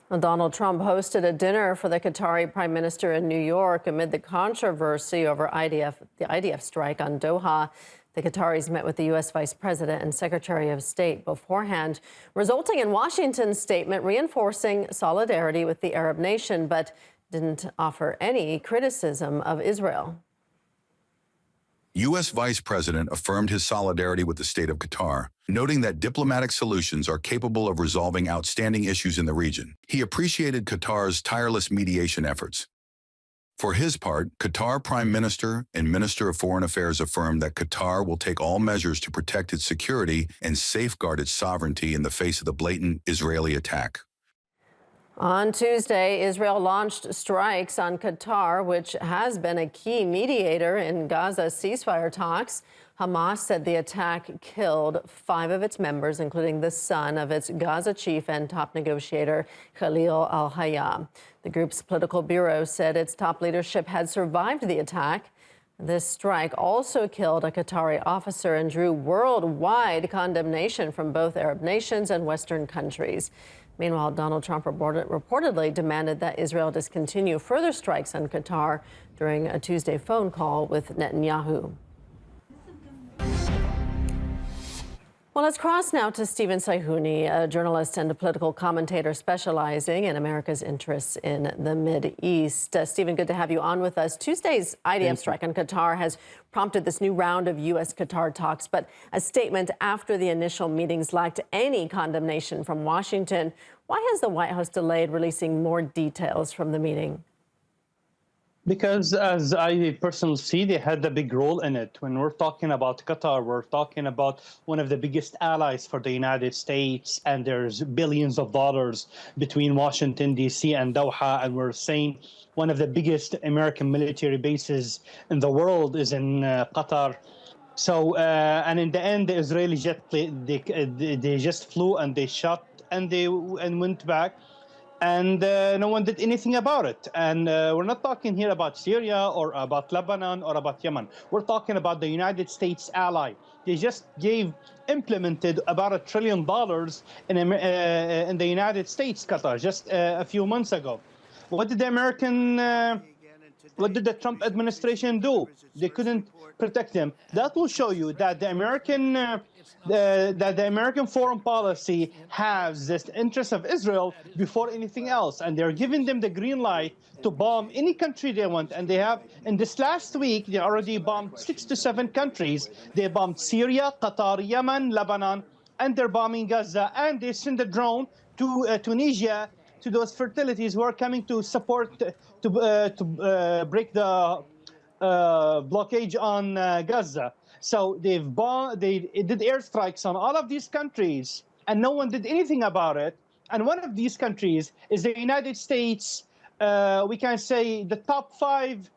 Well, Donald Trump hosted a dinner for the Qatari prime minister in New York amid the controversy over the IDF strike on Doha. The Qataris met with the U.S. Vice President and Secretary of State beforehand, resulting in Washington's statement reinforcing solidarity with the Arab nation, but didn't offer any criticism of Israel. U.S. Vice President affirmed his solidarity with the state of Qatar, noting that diplomatic solutions are capable of resolving outstanding issues in the region. He appreciated Qatar's tireless mediation efforts. For his part, Qatar Prime Minister and Minister of Foreign Affairs affirmed that Qatar will take all measures to protect its security and safeguard its sovereignty in the face of the blatant Israeli attack. On Tuesday, Israel launched strikes on Qatar, which has been a key mediator in Gaza's ceasefire talks. Hamas said the attack killed 5 of its members, including the son of its Gaza chief and top negotiator, Khalil al-Hayya. The group's political bureau said its top leadership had survived the attack. This strike also killed a Qatari officer and drew worldwide condemnation from both Arab nations and Western countries. Meanwhile, Donald Trump reportedly demanded that Israel discontinue further strikes on Qatar during a Tuesday phone call with Netanyahu. Well, let's cross now to Stephen Sahiounie, a journalist and a political commentator specializing in America's interests in the Mideast. Stephen, good to have you on with us. Tuesday's IDF strike on Qatar has prompted this new round of U.S.-Qatar talks, but a statement after the initial meetings lacked any condemnation from Washington. Why has the White House delayed releasing more details from the meeting? Because, as I personally see, they had a big role in it. When we're talking about Qatar, we're talking about one of the biggest allies for the United States, and there's billions of dollars between Washington, D.C. and Doha, and we're saying one of the biggest American military bases in the world is in Qatar. So, and in the end, the Israeli jet they just flew and they shot and went back. And no one did anything about it. And we're not talking here about Syria or about Lebanon or about Yemen. We're talking about the United States ally. They just implemented about $1 trillion in the United States, Qatar, just a few months ago. What did the Trump administration do? They couldn't protect them. That will show you that the American foreign policy has this interest of Israel before anything else, and they're giving them the green light to bomb any country they want. And they have, in this last week, they already bombed 6 to 7 countries. They bombed Syria, Qatar, Yemen, Lebanon, and they're bombing Gaza. And they send a drone to Tunisia, to those fertilities who are coming to support, to break the blockade on Gaza. So they did airstrikes on all of these countries, and no one did anything about it. And one of these countries is the United States. We can say the top 5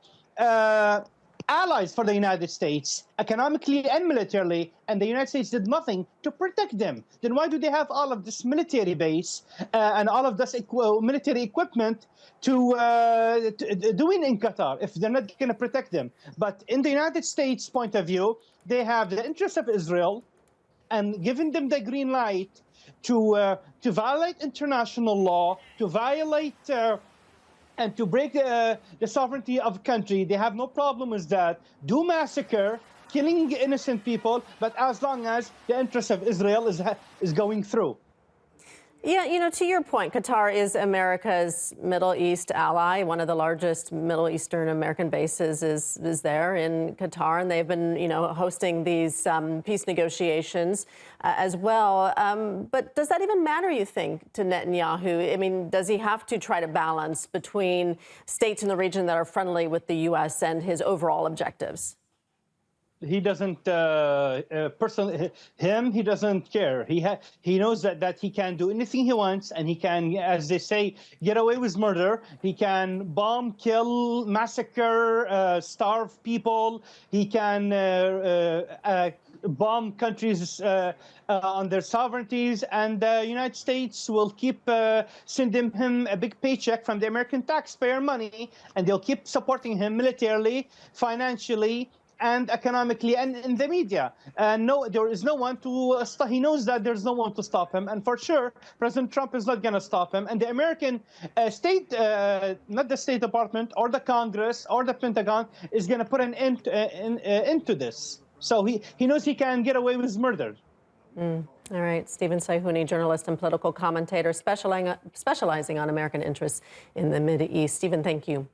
allies for the United States, economically and militarily, and the United States did nothing to protect them. Then why do they have all of this military base and all of this military equipment doing in Qatar if they're not going to protect them? But in the United States point of view, they have the interest of Israel and giving them the green light to violate international law, to violate and to break the sovereignty of country. They have no problem with that. Do massacre, killing innocent people, but as long as the interest of Israel is going through. Yeah, you know, to your point, Qatar is America's Middle East ally. One of the largest Middle Eastern American bases is there in Qatar, and they've been, you know, hosting these peace negotiations as well. But does that even matter, you think, to Netanyahu? I mean, does he have to try to balance between states in the region that are friendly with the U.S. and his overall objectives? He doesn't personally. He doesn't care. He knows that he can do anything he wants, and he can, as they say, get away with murder. He can bomb, kill, massacre, starve people. He can bomb countries on their sovereignties, and the United States will keep sending him a big paycheck from the American taxpayer money, and they'll keep supporting him militarily, financially, and economically and in the media. No, there is no one to stop. He knows that there's no one to stop him. And for sure, President Trump is not going to stop him. And the American state, not the State Department or the Congress or the Pentagon, is going to put an end into this. So he knows he can get away with murder. All right. Stephen Sahiounie, journalist and political commentator specializing on American interests in the Middle East. Stephen, thank you.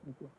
Thank you.